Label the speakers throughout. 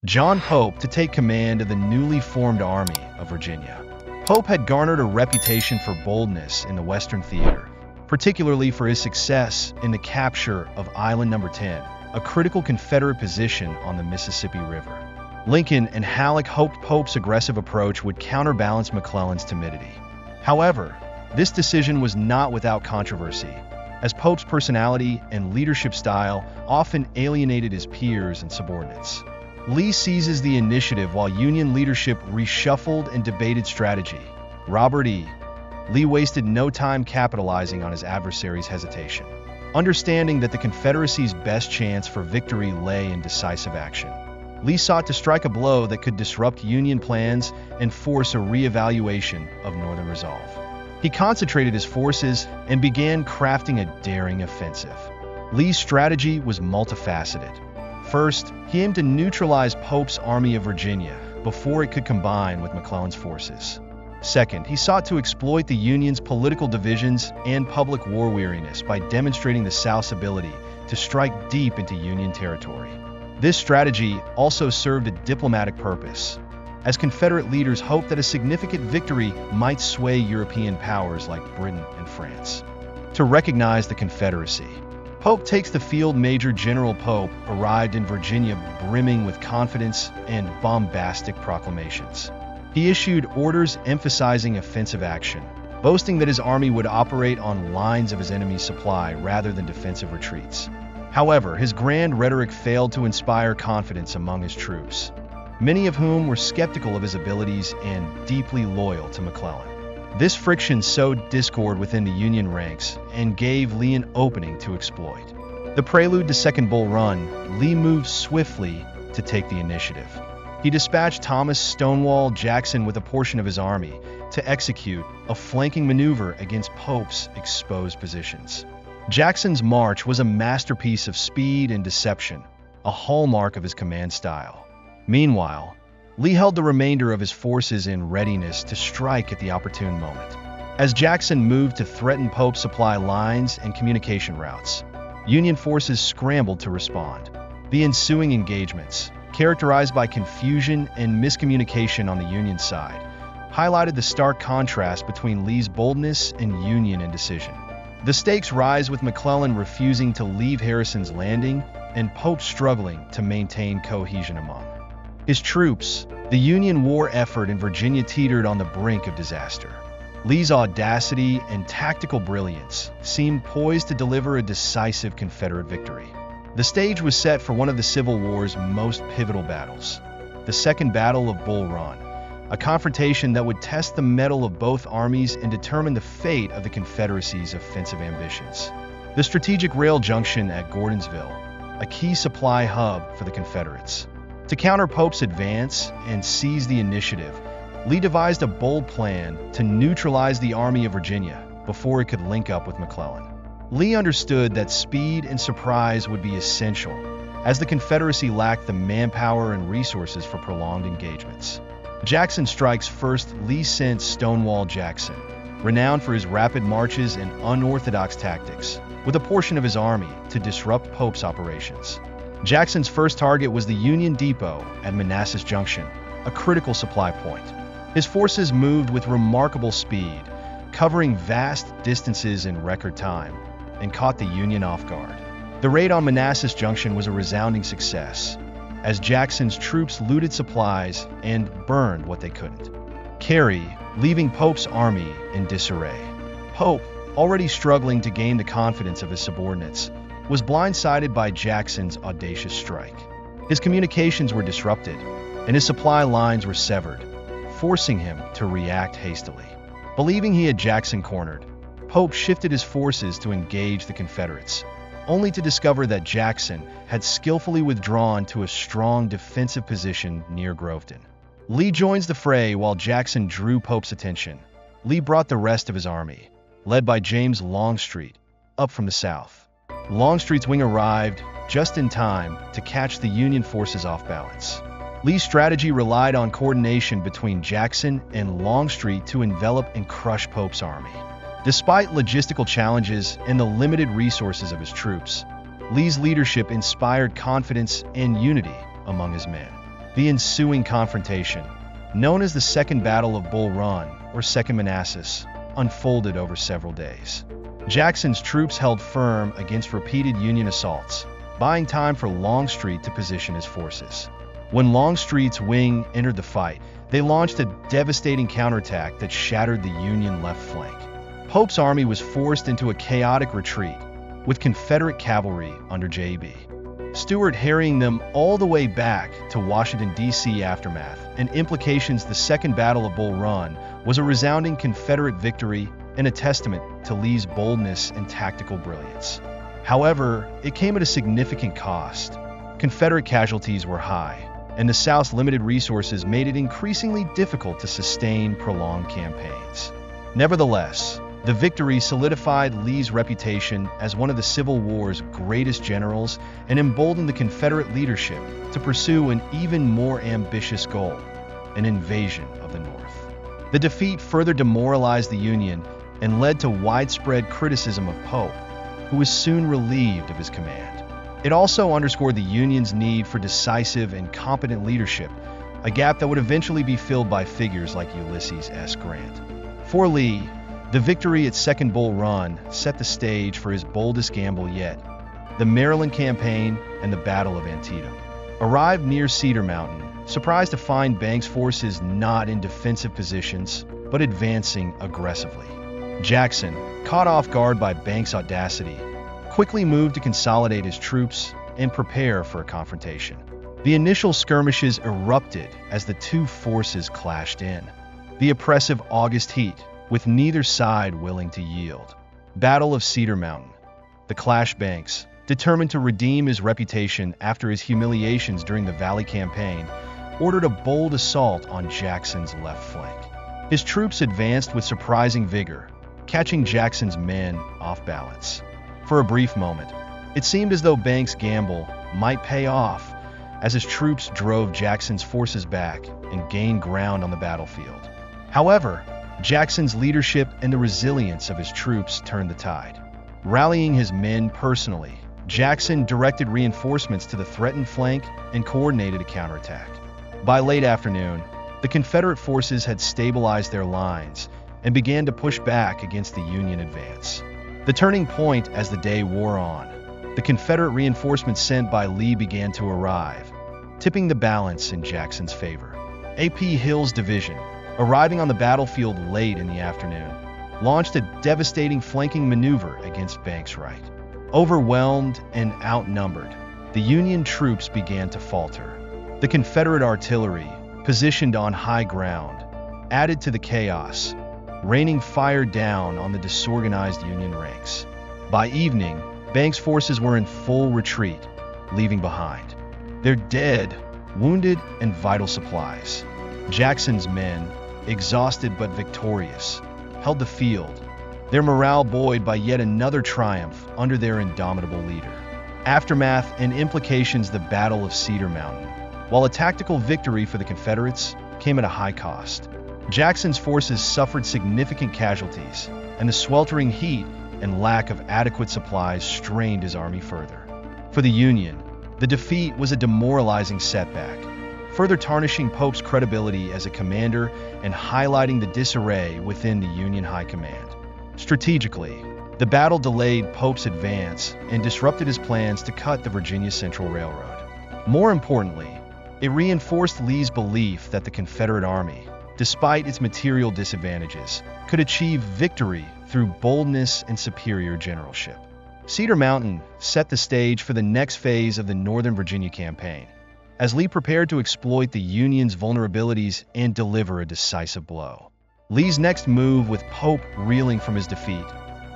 Speaker 1: John Pope to take command of the newly formed Army of Virginia. Pope had garnered a reputation for boldness in the Western theater, particularly for his success in the capture of Island No. 10, a critical Confederate position on the Mississippi River. Lincoln and Halleck hoped Pope's aggressive approach would counterbalance McClellan's timidity. However, this decision was not without controversy, as Pope's personality and leadership style often alienated his peers and subordinates. Lee seizes the initiative while Union leadership reshuffled and debated strategy. Robert E. Lee wasted no time capitalizing on his adversary's hesitation. Understanding that the Confederacy's best chance for victory lay in decisive action, Lee sought to strike a blow that could disrupt Union plans and force a re-evaluation of Northern resolve. He concentrated his forces and began crafting a daring offensive. Lee's strategy was multifaceted. First, he aimed to neutralize Pope's Army of Virginia before it could combine with McClellan's forces. Second, he sought to exploit the Union's political divisions and public war weariness by demonstrating the South's ability to strike deep into Union territory. This strategy also served a diplomatic purpose, as Confederate leaders hoped that a significant victory might sway European powers like Britain and France. To recognize the Confederacy, Pope takes the field. Major General Pope arrived in Virginia brimming with confidence and bombastic proclamations. He issued orders emphasizing offensive action, boasting that his army would operate on lines of his enemy's supply rather than defensive retreats. However, his grand rhetoric failed to inspire confidence among his troops, many of whom were skeptical of his abilities and deeply loyal to McClellan. This friction sowed discord within the Union ranks and gave Lee an opening to exploit. The prelude to Second Bull Run, Lee moved swiftly to take the initiative. He dispatched Thomas Stonewall Jackson with a portion of his army to execute a flanking maneuver against Pope's exposed positions. Jackson's march was a masterpiece of speed and deception, a hallmark of his command style. Meanwhile, Lee held the remainder of his forces in readiness to strike at the opportune moment. As Jackson moved to threaten Pope's supply lines and communication routes, Union forces scrambled to respond. The ensuing engagements, characterized by confusion and miscommunication on the Union side, highlighted the stark contrast between Lee's boldness and Union indecision. The stakes rise with McClellan refusing to leave Harrison's Landing and Pope struggling to maintain cohesion among his troops. The Union war effort in Virginia teetered on the brink of disaster. Lee's audacity and tactical brilliance seemed poised to deliver a decisive Confederate victory. The stage was set for one of the Civil War's most pivotal battles, the Second Battle of Bull Run, a confrontation that would test the mettle of both armies and determine the fate of the Confederacy's offensive ambitions. The strategic rail junction at Gordonsville, a key supply hub for the Confederates. To counter Pope's advance and seize the initiative, Lee devised a bold plan to neutralize the Army of Virginia before it could link up with McClellan. Lee understood that speed and surprise would be essential, as the Confederacy lacked the manpower and resources for prolonged engagements. Jackson strikes first. Lee sent Stonewall Jackson, renowned for his rapid marches and unorthodox tactics, with a portion of his army to disrupt Pope's operations. Jackson's first target was the Union Depot at Manassas Junction, a critical supply point. His forces moved with remarkable speed, covering vast distances in record time, and caught the Union off guard. The raid on Manassas Junction was a resounding success, as Jackson's troops looted supplies and burned what they couldn't carry, leaving Pope's army in disarray. Pope, already struggling to gain the confidence of his subordinates, was blindsided by Jackson's audacious strike. His communications were disrupted, and his supply lines were severed, forcing him to react hastily. Believing he had Jackson cornered, Pope shifted his forces to engage the Confederates, only to discover that Jackson had skillfully withdrawn to a strong defensive position near Groveton. Lee joins the fray while Jackson drew Pope's attention. Lee brought the rest of his army, led by James Longstreet, up from the south. Longstreet's wing arrived just in time to catch the Union forces off balance. Lee's strategy relied on coordination between Jackson and Longstreet to envelop and crush Pope's army. Despite logistical challenges and the limited resources of his troops, Lee's leadership inspired confidence and unity among his men. The ensuing confrontation, known as the Second Battle of Bull Run or Second Manassas, unfolded over several days. Jackson's troops held firm against repeated Union assaults, buying time for Longstreet to position his forces. When Longstreet's wing entered the fight, they launched a devastating counterattack that shattered the Union left flank. Pope's army was forced into a chaotic retreat, with Confederate cavalry under J.B. Stuart harrying them all the way back to Washington, D.C. Aftermath and implications. The Second Battle of Bull Run was a resounding Confederate victory and a testament to Lee's boldness and tactical brilliance. However, it came at a significant cost. Confederate casualties were high, and the South's limited resources made it increasingly difficult to sustain prolonged campaigns. Nevertheless, the victory solidified Lee's reputation as one of the Civil War's greatest generals and emboldened the Confederate leadership to pursue an even more ambitious goal, an invasion of the North. The defeat further demoralized the Union and led to widespread criticism of Pope, who was soon relieved of his command. It also underscored the Union's need for decisive and competent leadership, a gap that would eventually be filled by figures like Ulysses S. Grant. For Lee, the victory at Second Bull Run set the stage for his boldest gamble yet. The Maryland Campaign and the Battle of Antietam. Arrived near Cedar Mountain, surprised to find Banks' forces not in defensive positions, but advancing aggressively. Jackson, caught off guard by Banks' audacity, quickly moved to consolidate his troops and prepare for a confrontation. The initial skirmishes erupted as the two forces clashed in. The oppressive August heat, with neither side willing to yield. Battle of Cedar Mountain. The clash. Banks, determined to redeem his reputation after his humiliations during the Valley Campaign, ordered a bold assault on Jackson's left flank. His troops advanced with surprising vigor, catching Jackson's men off balance. For a brief moment, it seemed as though Banks' gamble might pay off as his troops drove Jackson's forces back and gained ground on the battlefield. However, Jackson's leadership and the resilience of his troops turned the tide. Rallying his men personally, Jackson directed reinforcements to the threatened flank and coordinated a counterattack. By late afternoon, the Confederate forces had stabilized their lines and began to push back against the Union advance. The turning point as the day wore on, the Confederate reinforcements sent by Lee began to arrive, tipping the balance in Jackson's favor. A.P. Hill's division, arriving on the battlefield late in the afternoon, launched a devastating flanking maneuver against Banks' right. Overwhelmed and outnumbered, the Union troops began to falter. The Confederate artillery, positioned on high ground, added to the chaos, raining fire down on the disorganized Union ranks. By evening, Banks' forces were in full retreat, leaving behind their dead, wounded, and vital supplies. Jackson's men, exhausted but victorious, held the field, their morale buoyed by yet another triumph under their indomitable leader. Aftermath and implications. The Battle of Cedar Mountain. While a tactical victory for the Confederates, came at a high cost. Jackson's forces suffered significant casualties, and the sweltering heat and lack of adequate supplies strained his army further. For the Union, the defeat was a demoralizing setback, further tarnishing Pope's credibility as a commander and highlighting the disarray within the Union High Command. Strategically, the battle delayed Pope's advance and disrupted his plans to cut the Virginia Central Railroad. More importantly, it reinforced Lee's belief that the Confederate Army, despite its material disadvantages, could achieve victory through boldness and superior generalship. Cedar Mountain set the stage for the next phase of the Northern Virginia Campaign, as Lee prepared to exploit the Union's vulnerabilities and deliver a decisive blow. Lee's next move, with Pope reeling from his defeat,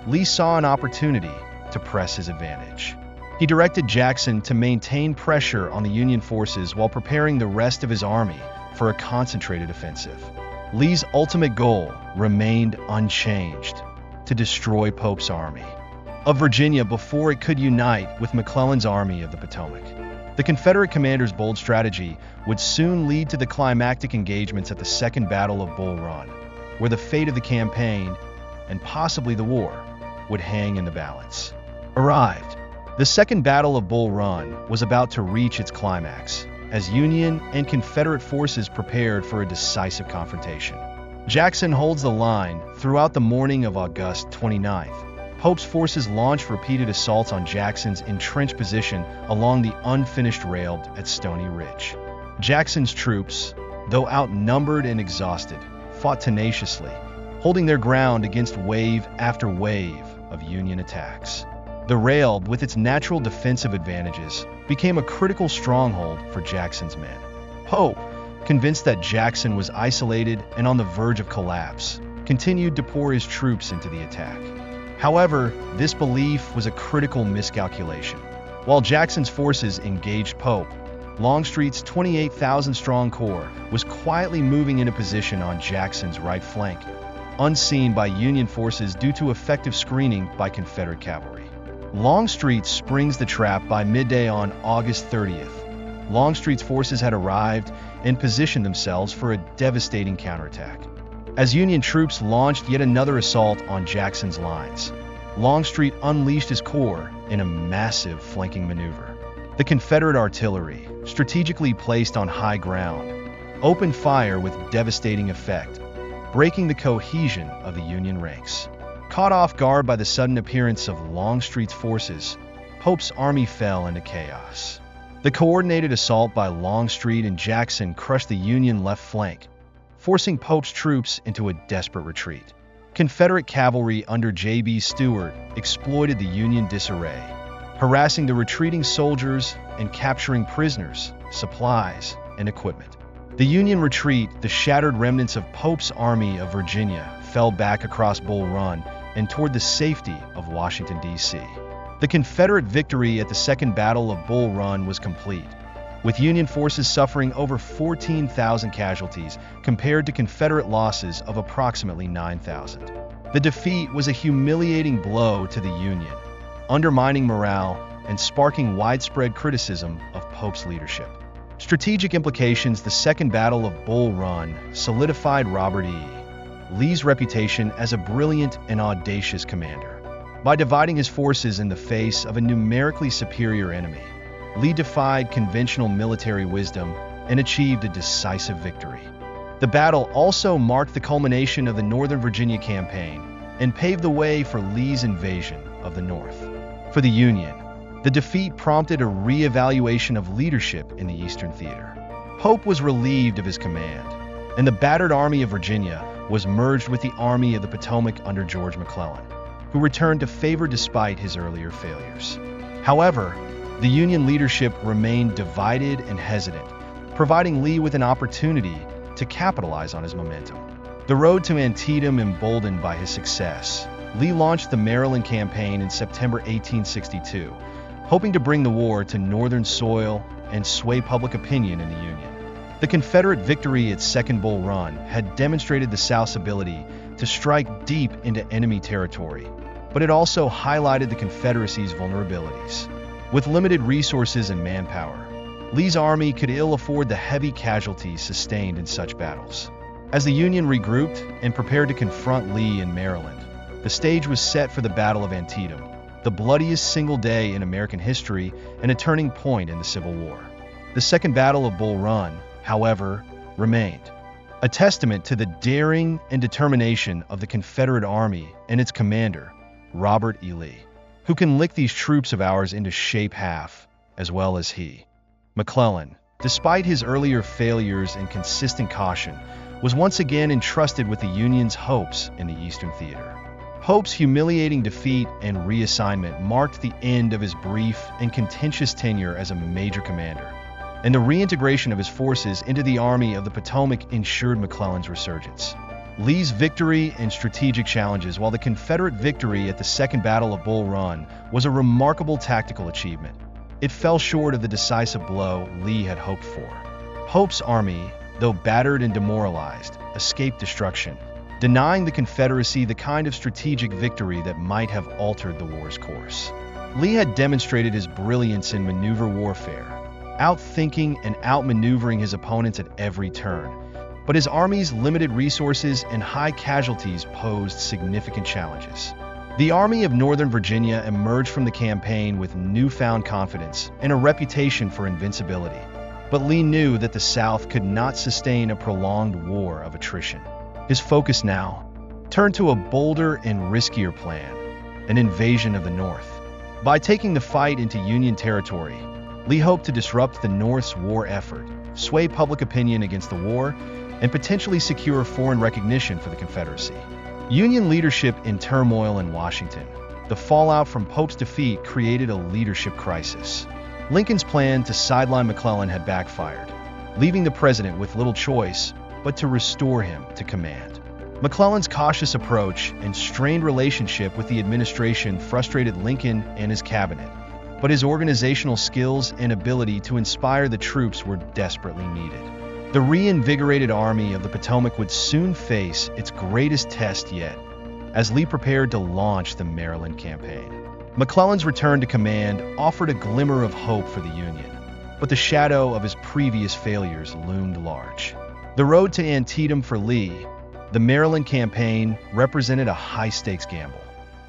Speaker 1: Lee saw an opportunity to press his advantage. He directed Jackson to maintain pressure on the Union forces while preparing the rest of his army for a concentrated offensive. Lee's ultimate goal remained unchanged: to destroy Pope's army of Virginia before it could unite with McClellan's Army of the Potomac. The Confederate commander's bold strategy would soon lead to the climactic engagements at the Second Battle of Bull Run, where the fate of the campaign, and possibly the war, would hang in the balance. Arrived. The Second Battle of Bull Run was about to reach its climax, as Union and Confederate forces prepared for a decisive confrontation. Jackson holds the line throughout the morning of August 29th. Pope's forces launched repeated assaults on Jackson's entrenched position along the unfinished railroad at Stony Ridge. Jackson's troops, though outnumbered and exhausted, fought tenaciously, holding their ground against wave after wave of Union attacks. The railroad, with its natural defensive advantages, became a critical stronghold for Jackson's men. Pope, convinced that Jackson was isolated and on the verge of collapse, continued to pour his troops into the attack. However, this belief was a critical miscalculation. While Jackson's forces engaged Pope, Longstreet's 28,000-strong corps was quietly moving into position on Jackson's right flank, unseen by Union forces due to effective screening by Confederate cavalry. Longstreet springs the trap by midday on August 30th. Longstreet's forces had arrived and positioned themselves for a devastating counterattack. As Union troops launched yet another assault on Jackson's lines, Longstreet unleashed his corps in a massive flanking maneuver. The Confederate artillery, strategically placed on high ground, opened fire with devastating effect, breaking the cohesion of the Union ranks. Caught off guard by the sudden appearance of Longstreet's forces, Pope's army fell into chaos. The coordinated assault by Longstreet and Jackson crushed the Union left flank, forcing Pope's troops into a desperate retreat. Confederate cavalry under J.B. Stuart exploited the Union disarray, harassing the retreating soldiers and capturing prisoners, supplies, and equipment. The Union retreat, the shattered remnants of Pope's Army of Virginia, fell back across Bull Run and toward the safety of Washington, D.C. The Confederate victory at the Second Battle of Bull Run was complete, with Union forces suffering over 14,000 casualties compared to Confederate losses of approximately 9,000. The defeat was a humiliating blow to the Union, undermining morale and sparking widespread criticism of Pope's leadership. Strategic implications: the Second Battle of Bull Run solidified Robert E. Lee's reputation as a brilliant and audacious commander. By dividing his forces in the face of a numerically superior enemy, Lee defied conventional military wisdom and achieved a decisive victory. The battle also marked the culmination of the Northern Virginia campaign and paved the way for Lee's invasion of the North. For the Union, the defeat prompted a re-evaluation of leadership in the Eastern Theater. Pope was relieved of his command, and the battered Army of Virginia was merged with the Army of the Potomac under George McClellan, who returned to favor despite his earlier failures. However, the Union leadership remained divided and hesitant, providing Lee with an opportunity to capitalize on his momentum. The road to Antietam emboldened by his success, Lee launched the Maryland Campaign in September 1862, hoping to bring the war to Northern soil and sway public opinion in the Union. The Confederate victory at Second Bull Run had demonstrated the South's ability to strike deep into enemy territory, but it also highlighted the Confederacy's vulnerabilities. With limited resources and manpower, Lee's army could ill afford the heavy casualties sustained in such battles. As the Union regrouped and prepared to confront Lee in Maryland, the stage was set for the Battle of Antietam, the bloodiest single day in American history and a turning point in the Civil War. The Second Battle of Bull Run, however, remained a testament to the daring and determination of the Confederate Army and its commander, Robert E. Lee, who can lick these troops of ours into shape half as well as he. McClellan, despite his earlier failures and consistent caution, was once again entrusted with the Union's hopes in the Eastern Theater. Pope's humiliating defeat and reassignment marked the end of his brief and contentious tenure as a major commander, and the reintegration of his forces into the Army of the Potomac ensured McClellan's resurgence. Lee's victory and strategic challenges, while the Confederate victory at the Second Battle of Bull Run was a remarkable tactical achievement, it fell short of the decisive blow Lee had hoped for. Pope's army, though battered and demoralized, escaped destruction, denying the Confederacy the kind of strategic victory that might have altered the war's course. Lee had demonstrated his brilliance in maneuver warfare, outthinking and outmaneuvering his opponents at every turn, but his army's limited resources and high casualties posed significant challenges. The Army of Northern Virginia emerged from the campaign with newfound confidence and a reputation for invincibility. But Lee knew that the South could not sustain a prolonged war of attrition. His focus now turned to a bolder and riskier plan, an invasion of the North. By taking the fight into Union territory, Lee hoped to disrupt the North's war effort, sway public opinion against the war, and potentially secure foreign recognition for the Confederacy. Union leadership in turmoil in Washington. The fallout from Pope's defeat created a leadership crisis. Lincoln's plan to sideline McClellan had backfired, leaving the president with little choice but to restore him to command. McClellan's cautious approach and strained relationship with the administration frustrated Lincoln and his cabinet, but his organizational skills and ability to inspire the troops were desperately needed. The reinvigorated Army of the Potomac would soon face its greatest test yet, as Lee prepared to launch the Maryland campaign. McClellan's return to command offered a glimmer of hope for the Union, but the shadow of his previous failures loomed large. The road to Antietam for Lee, the Maryland campaign, represented a high-stakes gamble.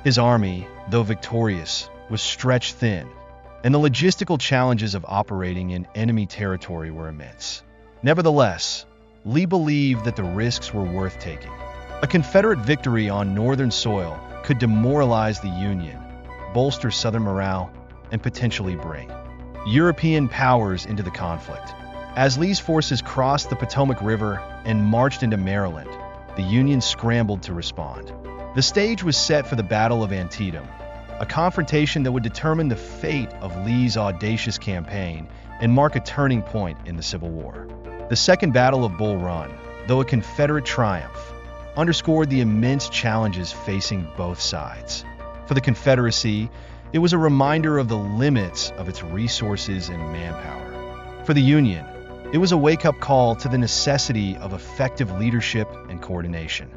Speaker 1: His army, though victorious, was stretched thin, and the logistical challenges of operating in enemy territory were immense. Nevertheless, Lee believed that the risks were worth taking. A Confederate victory on Northern soil could demoralize the Union, bolster Southern morale, and potentially bring European powers into the conflict. As Lee's forces crossed the Potomac River and marched into Maryland, the Union scrambled to respond. The stage was set for the Battle of Antietam, a confrontation that would determine the fate of Lee's audacious campaign and mark a turning point in the Civil War. The Second Battle of Bull Run, though a Confederate triumph, underscored the immense challenges facing both sides. For the Confederacy, it was a reminder of the limits of its resources and manpower. For the Union, it was a wake-up call to the necessity of effective leadership and coordination.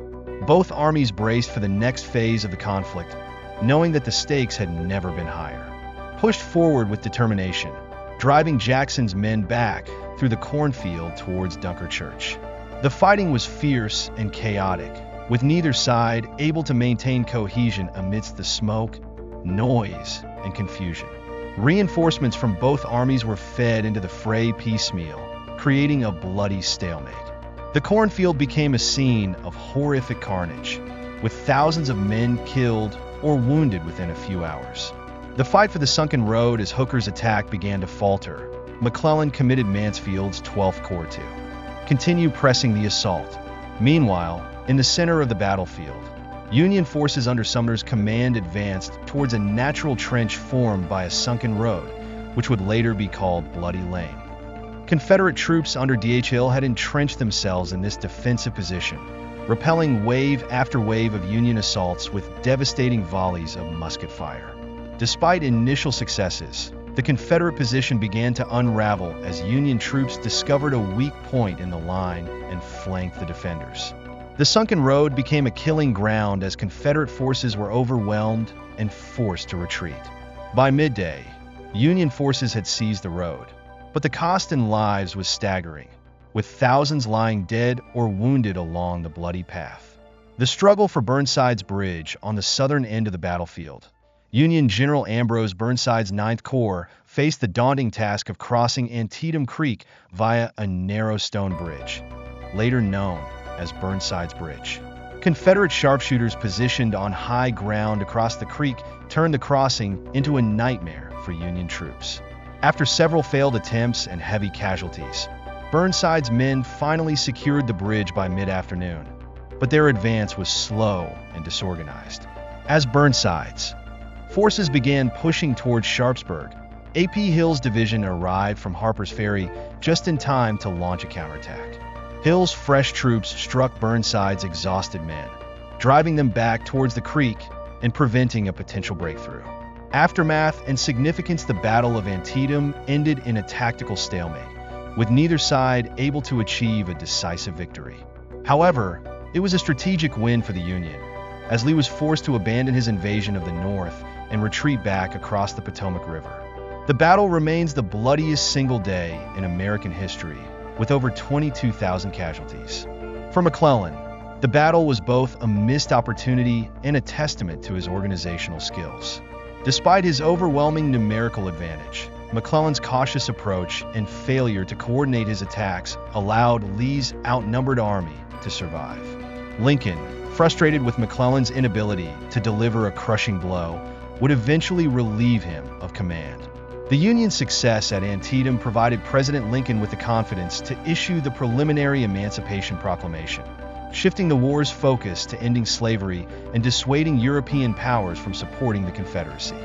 Speaker 1: Both armies braced for the next phase of the conflict, knowing that the stakes had never been higher. Pushed forward with determination, driving Jackson's men back through the cornfield towards Dunkerchurch. The fighting was fierce and chaotic, with neither side able to maintain cohesion amidst the smoke, noise, and confusion. Reinforcements from both armies were fed into the fray piecemeal, creating a bloody stalemate. The cornfield became a scene of horrific carnage, with thousands of men killed or wounded within a few hours. The fight for the sunken road as Hooker's attack began to falter, McClellan committed Mansfield's 12th Corps to continue pressing the assault. Meanwhile, in the center of the battlefield, Union forces under Sumner's command advanced towards a natural trench formed by a sunken road, which would later be called Bloody Lane. Confederate troops under D.H. Hill had entrenched themselves in this defensive position, repelling wave after wave of Union assaults with devastating volleys of musket fire. Despite initial successes, the Confederate position began to unravel as Union troops discovered a weak point in the line and flanked the defenders. The sunken road became a killing ground as Confederate forces were overwhelmed and forced to retreat. By midday, Union forces had seized the road, but the cost in lives was staggering, with thousands lying dead or wounded along the bloody path. The struggle for Burnside's bridge on the southern end of the battlefield. Union General Ambrose Burnside's 9th Corps faced the daunting task of crossing Antietam Creek via a narrow stone bridge, later known as Burnside's Bridge. Confederate sharpshooters positioned on high ground across the creek turned the crossing into a nightmare for Union troops. After several failed attempts and heavy casualties, Burnside's men finally secured the bridge by mid-afternoon, but their advance was slow and disorganized. As Burnside's forces began pushing towards Sharpsburg, A.P. Hill's division arrived from Harper's Ferry just in time to launch a counterattack. Hill's fresh troops struck Burnside's exhausted men, driving them back towards the creek and preventing a potential breakthrough. Aftermath and significance: the Battle of Antietam ended in a tactical stalemate, with neither side able to achieve a decisive victory. However, it was a strategic win for the Union, as Lee was forced to abandon his invasion of the North and retreat back across the Potomac River. The battle remains the bloodiest single day in American history, with over 22,000 casualties. For McClellan, the battle was both a missed opportunity and a testament to his organizational skills. Despite his overwhelming numerical advantage, McClellan's cautious approach and failure to coordinate his attacks allowed Lee's outnumbered army to survive. Lincoln, frustrated with McClellan's inability to deliver a crushing blow, would eventually relieve him of command. The Union's success at Antietam provided President Lincoln with the confidence to issue the preliminary Emancipation Proclamation, shifting the war's focus to ending slavery and dissuading European powers from supporting the Confederacy.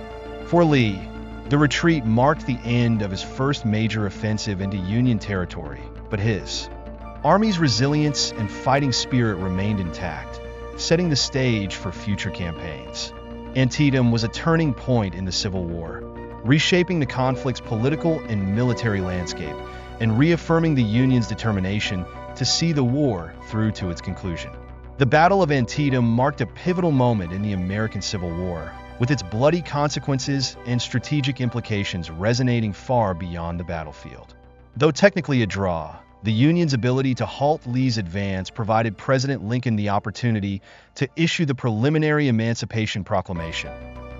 Speaker 1: For Lee, the retreat marked the end of his first major offensive into Union territory, but his Army's resilience and fighting spirit remained intact, setting the stage for future campaigns. Antietam was a turning point in the Civil War, reshaping the conflict's political and military landscape and reaffirming the Union's determination to see the war through to its conclusion. The Battle of Antietam marked a pivotal moment in the American Civil War, with its bloody consequences and strategic implications resonating far beyond the battlefield. Though technically a draw, the Union's ability to halt Lee's advance provided President Lincoln the opportunity to issue the preliminary Emancipation Proclamation,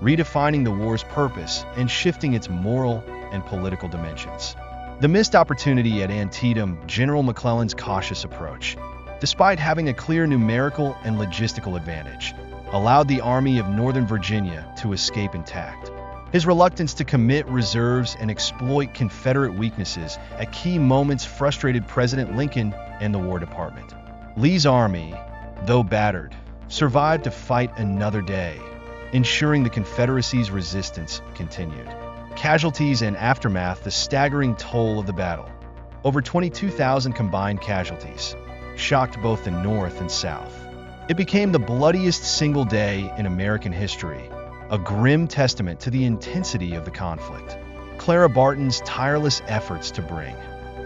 Speaker 1: redefining the war's purpose and shifting its moral and political dimensions. The missed opportunity at Antietam, General McClellan's cautious approach, despite having a clear numerical and logistical advantage, allowed the Army of Northern Virginia to escape intact. His reluctance to commit reserves and exploit Confederate weaknesses at key moments frustrated President Lincoln and the War Department. Lee's army, though battered, survived to fight another day, ensuring the Confederacy's resistance continued. Casualties and aftermath, the staggering toll of the battle, over 22,000 combined casualties, shocked both the North and South. It became the bloodiest single day in American history, a grim testament to the intensity of the conflict. Clara Barton's tireless efforts to bring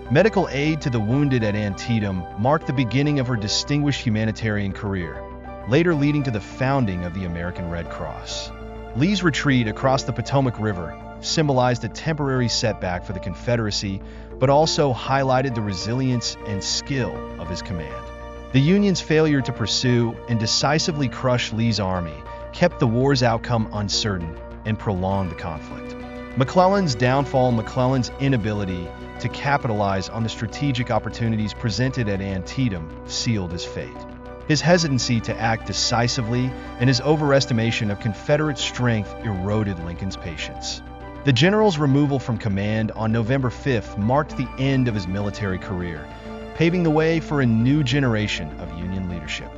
Speaker 1: medical aid to the wounded at Antietam marked the beginning of her distinguished humanitarian career, later leading to the founding of the American Red Cross. Lee's retreat across the Potomac River symbolized a temporary setback for the Confederacy, but also highlighted the resilience and skill of his command. The Union's failure to pursue and decisively crush Lee's army kept the war's outcome uncertain and prolonged the conflict. McClellan's downfall, McClellan's inability to capitalize on the strategic opportunities presented at Antietam, sealed his fate. His hesitancy to act decisively and his overestimation of Confederate strength eroded Lincoln's patience. The general's removal from command on November 5th marked the end of his military career, paving the way for a new generation of Union leadership.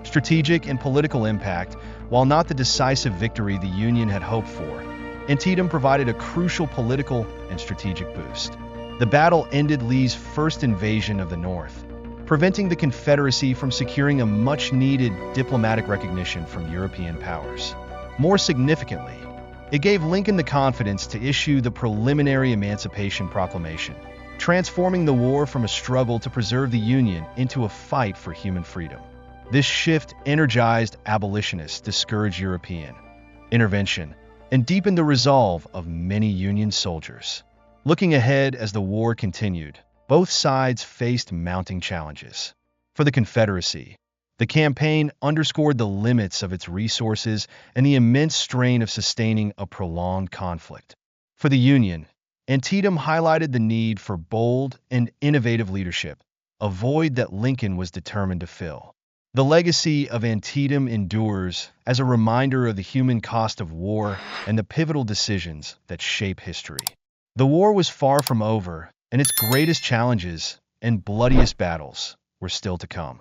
Speaker 1: Strategic and political impact, while not the decisive victory the Union had hoped for, Antietam provided a crucial political and strategic boost. The battle ended Lee's first invasion of the North, preventing the Confederacy from securing a much-needed diplomatic recognition from European powers. More significantly, it gave Lincoln the confidence to issue the preliminary Emancipation Proclamation, transforming the war from a struggle to preserve the Union into a fight for human freedom. This shift energized abolitionists, discouraged European intervention, and deepened the resolve of many Union soldiers. Looking ahead as the war continued, both sides faced mounting challenges. For the Confederacy, the campaign underscored the limits of its resources and the immense strain of sustaining a prolonged conflict. For the Union, Antietam highlighted the need for bold and innovative leadership, a void that Lincoln was determined to fill. The legacy of Antietam endures as a reminder of the human cost of war and the pivotal decisions that shape history. The war was far from over, and its greatest challenges and bloodiest battles were still to come.